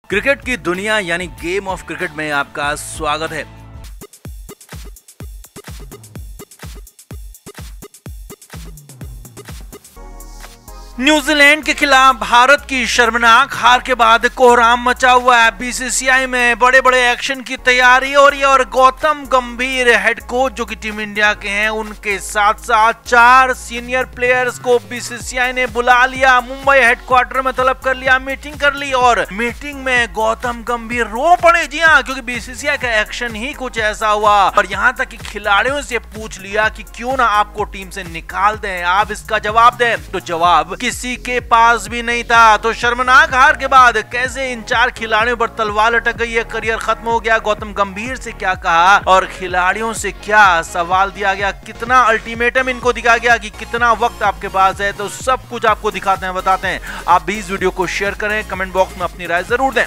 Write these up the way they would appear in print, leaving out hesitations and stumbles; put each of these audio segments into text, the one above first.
Cricket की दुनिया यानी गेम ऑफ क्रिकेट में आपका स्वागत है। न्यूजीलैंड के खिलाफ भारत की शर्मनाक हार के बाद कोहराम मचा हुआ है। बीसीसीआई में बड़े बड़े एक्शन की तैयारी हो रही है और गौतम गंभीर हेड कोच जो कि टीम इंडिया के हैं, उनके साथ साथ 4 सीनियर प्लेयर्स को बीसीसीआई ने बुला लिया, मुंबई हेडक्वार्टर में तलब कर लिया, मीटिंग कर ली और मीटिंग में गौतम गंभीर रो पड़े। जी हाँ, क्योंकि बीसीसीआई का एक्शन ही कुछ ऐसा हुआ और यहाँ तक कि खिलाड़ियों से पूछ लिया कि क्यों ना आपको टीम से निकाल दें, आप इसका जवाब दें। तो जवाब किसी के पास भी नहीं था। तो शर्मनाक हार के बाद कैसे इन 4 खिलाड़ियों पर तलवार लटक गई है, करियर खत्म हो गया, गौतम गंभीर से क्या कहा और खिलाड़ियों से क्या सवाल दिया गया, कितना अल्टीमेटम इनको दिया गया कि कितना वक्त आपके पास है, तो सब कुछ आपको दिखाते हैं, बताते हैं। आप भी इस वीडियो को शेयर करें, कमेंट बॉक्स में अपनी राय जरूर दें।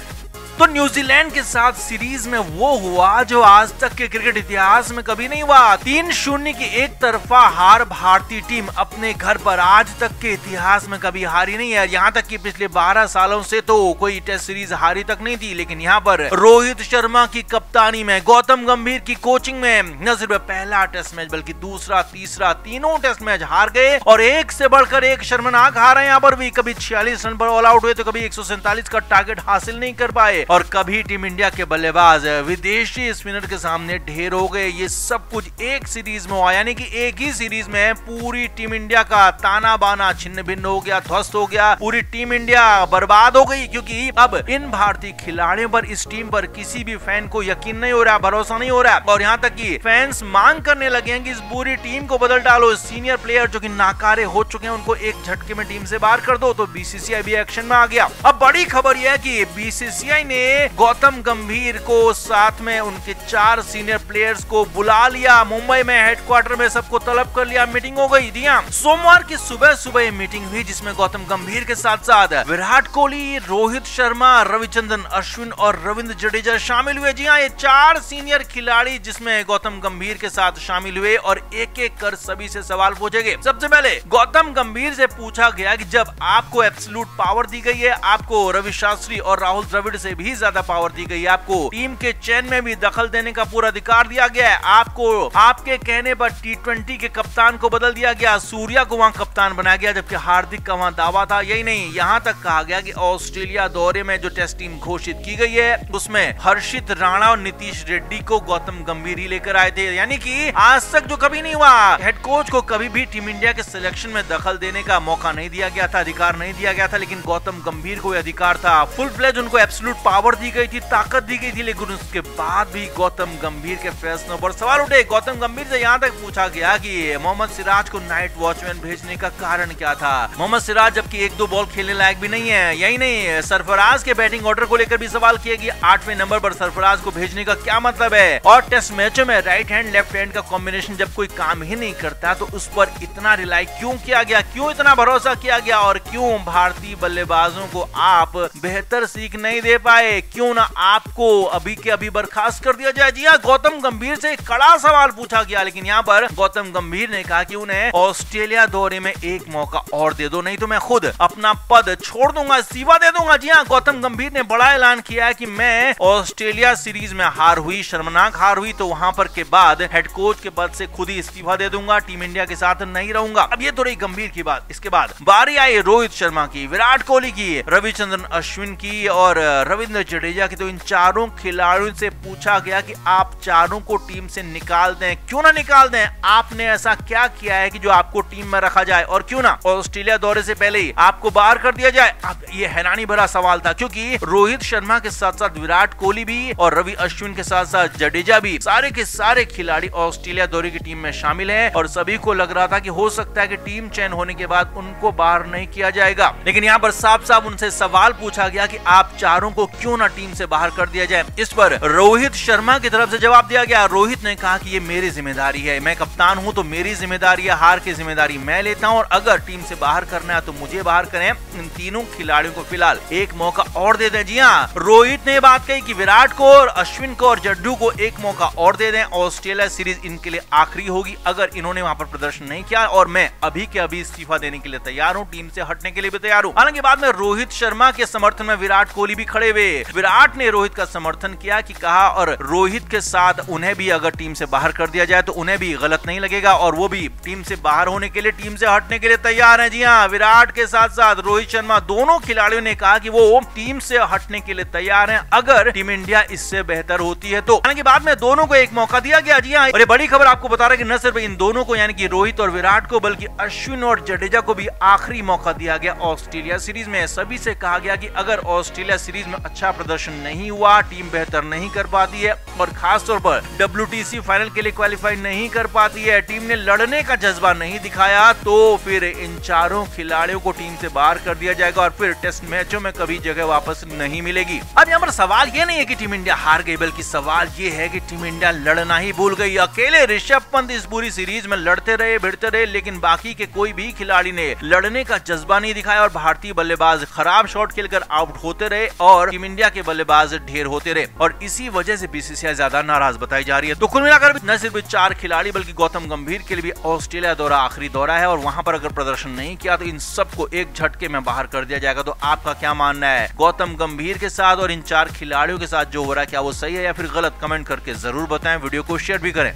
तो न्यूजीलैंड के साथ सीरीज में वो हुआ जो आज तक के क्रिकेट इतिहास में कभी नहीं हुआ। 3-0 की एक तरफा हार भारतीय टीम अपने घर पर आज तक के इतिहास में कभी हारी नहीं है। यहाँ तक कि पिछले 12 सालों से तो कोई टेस्ट सीरीज हारी तक नहीं थी, लेकिन यहाँ पर रोहित शर्मा की कप्तानी में, गौतम गंभीर की कोचिंग में न सिर्फ पहला टेस्ट मैच बल्कि दूसरा, तीसरा, तीनों टेस्ट मैच हार गए और एक से बढ़कर एक शर्मनाक हार है। यहाँ पर भी कभी 46 रन पर ऑल आउट हुए तो कभी 147 का टारगेट हासिल नहीं कर पाए और कभी टीम इंडिया के बल्लेबाज विदेशी स्पिनर के सामने ढेर हो गए। ये सब कुछ एक सीरीज में हुआ, यानी कि एक ही सीरीज में पूरी टीम इंडिया का ताना बाना छिन्न भिन्न हो गया, ध्वस्त हो गया, पूरी टीम इंडिया बर्बाद हो गई। क्योंकि अब इन भारतीय खिलाड़ियों पर, इस टीम पर किसी भी फैन को यकीन नहीं हो रहा, भरोसा नहीं हो रहा और यहाँ तक कि फैंस मांग करने लगे हैं कि इस पूरी टीम को बदल डालो, सीनियर प्लेयर जो कि नाकारे हो चुके हैं उनको एक झटके में टीम से बाहर कर दो। तो बीसीसीआई भी एक्शन में आ गया। अब बड़ी खबर यह है कि बीसीसीआई ने गौतम गंभीर को साथ में उनके 4 सीनियर प्लेयर्स को बुला लिया, मुंबई में हेडक्वार्टर में सबको तलब कर लिया, मीटिंग हो गई। जी हां, सोमवार की सुबह मीटिंग हुई जिसमें गौतम गंभीर के साथ साथ विराट कोहली, रोहित शर्मा, रविचंद्रन अश्विन और रविंद्र जडेजा शामिल हुए। जी हां, ये 4 सीनियर खिलाड़ी जिसमें गौतम गंभीर के साथ शामिल हुए और एक एक कर सभी से सवाल पूछे गए। सबसे पहले गौतम गंभीर से पूछा गया कि जब आपको एब्सोल्यूट पावर दी गई है, आपको रवि शास्त्री और राहुल द्रविड़ से भी ज्यादा पावर दी गई है, आपको टीम के चयन में भी दखल देने का पूरा अधिकार दिया गया है, आपको आपके कहने पर T20 के कप्तान को बदल दिया गया, सूर्या को वहां कप्तान बनाया गया जबकि हार्दिक का वहां दावा था। यही नहीं, यहां तक कहा गया कि ऑस्ट्रेलिया दौरे में जो टेस्ट टीम घोषित की गई है उसमें हर्षित राणा और नीतीश रेड्डी को गौतम गंभीर ही लेकर आए थे। यानी कि आज तक जो कभी नहीं हुआ, हेड कोच को कभी भी टीम इंडिया के सिलेक्शन में दखल देने का मौका नहीं दिया गया था, अधिकार नहीं दिया गया था, लेकिन गौतम गंभीर को अधिकार था। फुल फ्लेज उनको एब्सोल्यूट पावर दी गई थी, ताकत दी गई थी, लेकिन उसके बाद भी गौतम गंभीर के फैसलों पर सवाल उठे। गौतम गंभीर से यहाँ तक पूछा गया कि मोहम्मद सिराज को नाइट वॉचमैन भेजने का कारण क्या था। मोहम्मद सिराज जबकि 1-2 बॉल खेलने लायक भी नहीं है। यही नहीं, सरफराज के बैटिंग ऑर्डर को लेकर भी सवाल किया कि 8वें नंबर पर सरफराज को भेजने का क्या मतलब है और टेस्ट मैचों में राइट हैंड लेफ्ट हैंड का कॉम्बिनेशन जब कोई काम ही नहीं करता तो उस पर इतना रिलाई क्यों किया गया, क्यों इतना भरोसा किया गया और क्यों भारतीय बल्लेबाजों को आप बेहतर सीख नहीं दे पाए, क्यों ना आपको अभी के अभी बर्खास्त कर दिया जाए। जी हाँ, गौतम गंभीर से कड़ा सवाल पूछा गया, लेकिन यहाँ पर गौतम गंभीर ने कहा कि उन्हें ऑस्ट्रेलिया दौरे में एक मौका और दे दो, नहीं तो मैं खुद अपना पद छोड़ दूंगा, इस्तीफा दे दूंगा। जी हाँ, गौतम गंभीर ने बड़ा ऐलान किया है कि मैं ऑस्ट्रेलिया सीरीज में हार हुई, शर्मनाक हार हुई, तो वहां पर के बाद हेड कोच के पद से खुद ही इस्तीफा दे दूंगा, टीम इंडिया के साथ नहीं रहूंगा। अब ये तो रही गंभीर की बात। इसके बाद बारी आई रोहित शर्मा की, विराट कोहली की, रविचंद्रन अश्विन की और रविंद्र जडेजा की। तो इन 4 खिलाड़ियों से पूछा गया कि आप 4 को टीम से निकाल दें, क्यों ना निकाल दें, आपने ऐसा क्या किया है कि जो आपको टीम में रखा जाए और क्यों ना ऑस्ट्रेलिया दौरे से पहले ही आपको बाहर कर दिया जाए। अब ये हैरानी भरा सवाल था क्योंकि रोहित शर्मा के साथ साथ विराट कोहली भी और रवि अश्विन के साथ साथ जडेजा भी, सारे के सारे खिलाड़ी ऑस्ट्रेलिया दौरे की टीम में शामिल हैं और सभी को लग रहा था कि हो सकता है कि टीम चयन होने के बाद उनको बाहर नहीं किया जाएगा। लेकिन यहाँ पर साफ साफ उनसे सवाल पूछा गया कि आप 4 को क्यों ना टीम से बाहर कर दिया जाए। इस पर रोहित शर्मा की तरफ से जवाब दिया गया। रोहित ने कहा कि ये मेरी जिम्मेदारी है, मैं कप्तान हूं तो मेरी जिम्मेदारी है, हार की जिम्मेदारी मैं लेता हूं और अगर टीम से बाहर करना है तो मुझे बाहर करें। इन तीनों खिलाड़ियों को फिलहाल एक मौका और दे दें। जी हाँ, रोहित ने बात कही कि विराट को और अश्विन को और जड्डू को एक मौका और दे दें, ऑस्ट्रेलिया सीरीज इनके लिए आखिरी होगी अगर इन्होंने वहां पर प्रदर्शन नहीं किया और मैं अभी के अभी इस्तीफा देने के लिए तैयार हूं, टीम से हटने के लिए भी तैयार हूं। हालांकि बाद में रोहित शर्मा के समर्थन में विराट कोहली भी खड़े हुए विराट ने रोहित का समर्थन किया कि कहा और रोहित के साथ उन्हें भी अगर टीम से बाहर कर दिया जाए तो उन्हें भी गलत नहीं लगेगा और वो भी टीम से बाहर होने के लिए, टीम से हटने के लिए तैयार हैं। जी हाँ, विराट के साथ साथ रोहित शर्मा दोनों खिलाड़ियों ने कहा कि वो टीम से हटने के लिए तैयार हैं अगर टीम इंडिया इससे बेहतर होती है तो। हालांकि बाद में दोनों को एक मौका दिया गया। जी हाँ, और ये बड़ी खबर आपको बता रहा है कि न सिर्फ इन दोनों को यानी कि रोहित और विराट को बल्कि अश्विन और जडेजा को भी आखिरी मौका दिया गया ऑस्ट्रेलिया सीरीज में। सभी से कहा गया कि अगर ऑस्ट्रेलिया सीरीज में अच्छा प्रदर्शन नहीं हुआ, टीम बेहतर नहीं कर पाती है और खासतौर पर WTC फाइनल के लिए क्वालिफाई नहीं कर पाती है, टीम ने लड़ने का जज्बा नहीं दिखाया तो फिर इन चारों खिलाड़ियों को टीम से बाहर कर दिया जाएगा और फिर टेस्ट मैचों में कभी जगह वापस नहीं मिलेगी। अब यहाँ पर सवाल ये नहीं है कि टीम इंडिया हार गई, बल्कि सवाल ये है कि टीम इंडिया लड़ना ही भूल गई। अकेले ऋषभ पंत इस पूरी सीरीज में लड़ते रहे, भिड़ते रहे, लेकिन बाकी के कोई भी खिलाड़ी ने लड़ने का जज्बा नहीं दिखाया और भारतीय बल्लेबाज खराब शॉट खेलकर आउट होते रहे और टीम इंडिया के बल्लेबाज ढेर होते रहे और इसी वजह से BCCI ज्यादा नाराज बताई जा रही है। तो कुल मिलाकर न सिर्फ 4 खिलाड़ी बल्कि गौतम गंभीर के लिए भी ऑस्ट्रेलिया दौरा आखिरी दौरा है और वहां पर अगर प्रदर्शन नहीं किया तो इन सबको एक झटके में बाहर कर दिया जाएगा। तो आपका क्या मानना है गौतम गंभीर के साथ और इन 4 खिलाड़ियों के साथ जो हो रहा है, क्या वो सही है या फिर गलत? कमेंट करके जरूर बताएं, वीडियो को शेयर भी करें।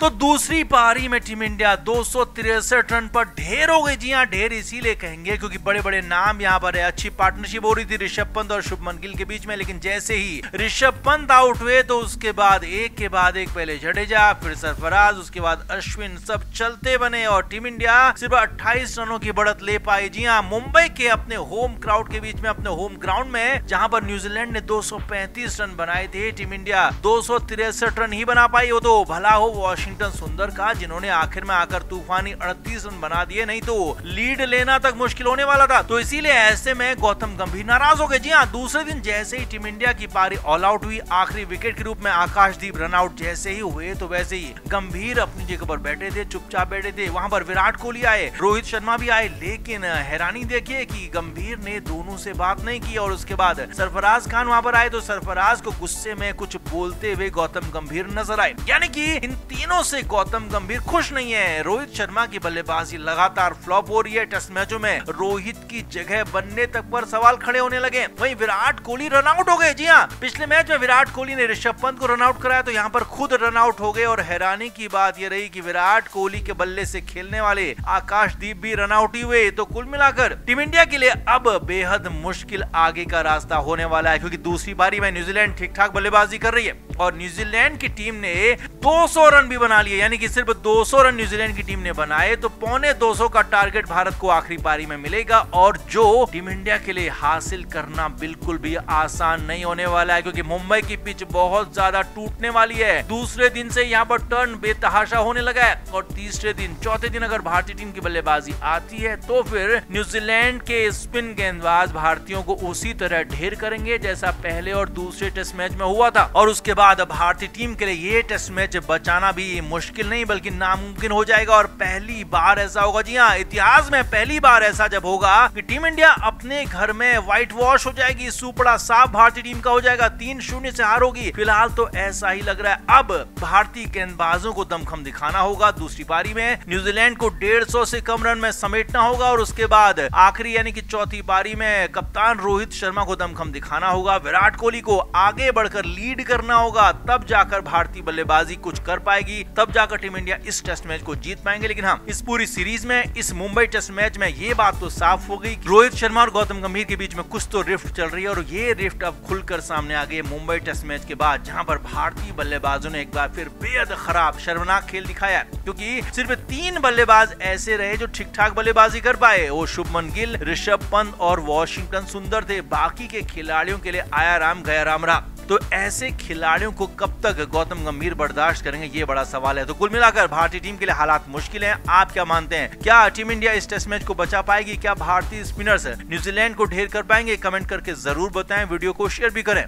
तो दूसरी पारी में टीम इंडिया 263 रन पर ढेर हो गई। जी हाँ, ढेर इसीलिए कहेंगे क्योंकि बड़े बड़े नाम यहाँ पर है। अच्छी पार्टनरशिप हो रही थी ऋषभ पंत और शुभमन गिल के बीच में, लेकिन जैसे ही ऋषभ पंत आउट हुए तो उसके बाद एक के बाद एक, पहले जडेजा फिर सरफराज, उसके बाद अश्विन, सब चलते बने और टीम इंडिया सिर्फ 28 रनों की बढ़त ले पाई। जी हाँ, मुंबई के अपने होम क्राउड के बीच में, अपने होम ग्राउंड में, जहां पर न्यूजीलैंड ने 235 रन बनाए थे, टीम इंडिया 263 रन ही बना पाई। वो तो भला हो वाशिंगटन सुंदर का, जिन्होंने आखिर में आकर तूफानी 38 रन बना दिए, नहीं तो लीड लेना तक मुश्किल होने वाला था। तो इसीलिए ऐसे में गौतम गंभीर नाराज हो गए। जी हाँ, दूसरे दिन जैसे ही टीम इंडिया की पारी ऑल आउट हुई, आखिरी विकेट के रूप में आकाशदीप रन आउट जैसे ही हुए तो वैसे ही गंभीर अपनी जगह पर बैठे थे, चुपचाप बैठे थे। वहां पर विराट कोहली आए, रोहित शर्मा भी आए, लेकिन हैरानी देखिए कि गंभीर ने दोनों से बात नहीं की और उसके बाद सरफराज खान वहां पर आए तो सरफराज को गुस्से में कुछ बोलते हुए गौतम गंभीर नजर आए। यानी कि इन तीनों से गौतम गंभीर खुश नहीं है। रोहित शर्मा की बल्लेबाजी लगातार फ्लॉप हो रही है, टेस्ट मैचों में रोहित की जगह बनने तक पर सवाल खड़े होने लगे। वहीं विराट कोहली रन आउट हो गए। जी हाँ, पिछले मैच में विराट कोहली ने ऋषभ पंत को रन आउट कराया तो यहाँ पर खुद रन आउट हो गए और हैरानी की बात यह रही कि विराट कोहली के बल्ले से खेलने वाले आकाशदीप भी रन आउट ही हुए। तो कुल मिलाकर टीम इंडिया के लिए अब बेहद मुश्किल आगे का रास्ता होने वाला है, क्योंकि दूसरी पारी में न्यूजीलैंड ठीक ठाक बल्लेबाजी कर रही है और न्यूजीलैंड की टीम ने 200 रन भी बना लिए। यानी कि सिर्फ 200 रन न्यूजीलैंड की टीम ने बनाए तो 250 का टारगेट भारत को आखिरी पारी में मिलेगा और जो टीम इंडिया के लिए हासिल करना बिल्कुल भी आसान नहीं होने वाला है, क्योंकि मुंबई की पिच बहुत ज्यादा टूटने वाली है। दूसरे दिन से यहाँ पर टर्न बेतहाशा होने लगा है और तीसरे दिन, चौथे दिन अगर भारतीय टीम की बल्लेबाजी आती है तो फिर न्यूजीलैंड के स्पिन गेंदबाज भारतीयों को उसी तरह ढेर करेंगे जैसा पहले और दूसरे टेस्ट मैच में हुआ था और उसके बाद भारतीय टीम के लिए ये टेस्ट मैच बचाना भी मुश्किल नहीं बल्कि नामुमकिन हो जाएगा और पहली बार ऐसा होगा। जी हाँ, इतिहास में पहली बार ऐसा जब होगा कि टीम इंडिया अपने घर में व्हाइट वॉश हो जाएगी, सुपड़ा साफ भारतीय टीम का हो जाएगा, 3-0 से हार होगी। फिलहाल तो ऐसा ही लग रहा है। अब भारतीय गेंदबाजों को दमखम दिखाना होगा। दूसरी पारी में न्यूजीलैंड को 150 से कम रन में समेटना होगा और उसके बाद आखिरी यानी कि चौथी पारी में कप्तान रोहित शर्मा को दमखम दिखाना होगा, विराट कोहली को आगे बढ़कर लीड करना होगा, तब जाकर भारतीय बल्लेबाजी कुछ कर पाएगी, तब जाकर टीम इंडिया इस टेस्ट मैच को जीत पाएंगे। लेकिन हाँ, इस पूरी सीरीज में, इस मुंबई टेस्ट मैच में ये बात तो साफ हो गई कि रोहित शर्मा और गौतम गंभीर के बीच में कुछ तो रिफ्ट चल रही है और ये रिफ्ट अब खुलकर सामने आ गई मुंबई टेस्ट मैच के बाद, जहां पर भारतीय बल्लेबाजों ने एक बार फिर बेहद खराब शर्मनाक खेल दिखाया, क्योंकि सिर्फ 3 बल्लेबाज ऐसे रहे जो ठीक ठाक बल्लेबाजी कर पाए। वो शुभमन गिल, ऋषभ पंत और वाशिंगटन सुंदर थे। बाकी के खिलाड़ियों के लिए आया राम गया राम रहा। तो ऐसे खिलाड़ियों को कब तक गौतम गंभीर बर्दाश्त करेंगे, ये बड़ा सवाल है। तो कुल मिलाकर भारतीय टीम के लिए हालात मुश्किल हैं। आप क्या मानते हैं, क्या टीम इंडिया इस टेस्ट मैच को बचा पाएगी? क्या भारतीय स्पिनर्स न्यूजीलैंड को ढेर कर पाएंगे? कमेंट करके जरूर बताएं, वीडियो को शेयर भी करें।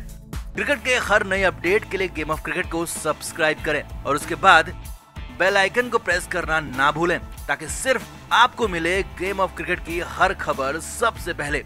क्रिकेट के हर नए अपडेट के लिए गेम ऑफ क्रिकेट को सब्सक्राइब करें और उसके बाद बेल आइकन को प्रेस करना ना भूलें, ताकि सिर्फ आपको मिले गेम ऑफ क्रिकेट की हर खबर सबसे पहले।